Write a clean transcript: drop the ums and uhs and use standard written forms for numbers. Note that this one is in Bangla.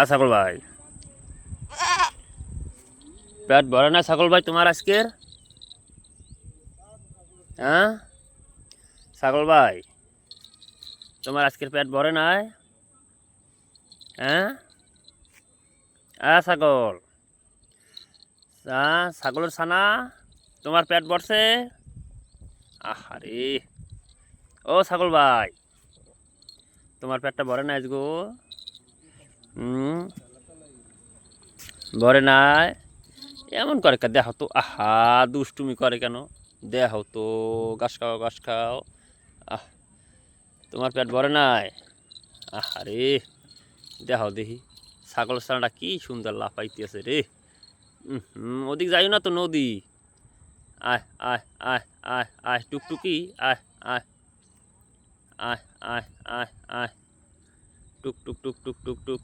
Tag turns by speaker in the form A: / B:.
A: ছাগল ভাই, পেট ভরে না ছাগল ভাই তোমার আজকের? হ্যাঁ ছাগল ভাই, তোমার আজকের পেট ভরে নাই? হ্যাঁ ছাগল, ছাগলের ছানা, তোমার পেট ভরছে? আহারে, ও ছাগল ভাই, তোমার পেটটা ভরে নাই গো? ভরে নাই? এমন করে দেখো তো, আহা দুষ্টুমি করে কেন? দেখো তো, ঘাস খাও ঘাস খাও। আহ, তোমার পেট ভরে নাই? আহারে, দেখো দেখি ছাগল ছানাটা কি সুন্দর লাফাইতেছে রে। ওদিক যাইও না তো নদী। আয় আয় আয় আয় আয় টুকটুকি, আয় আয় আয় আয় আয় আয়, টুক টুক টুক টুক টুক টুক।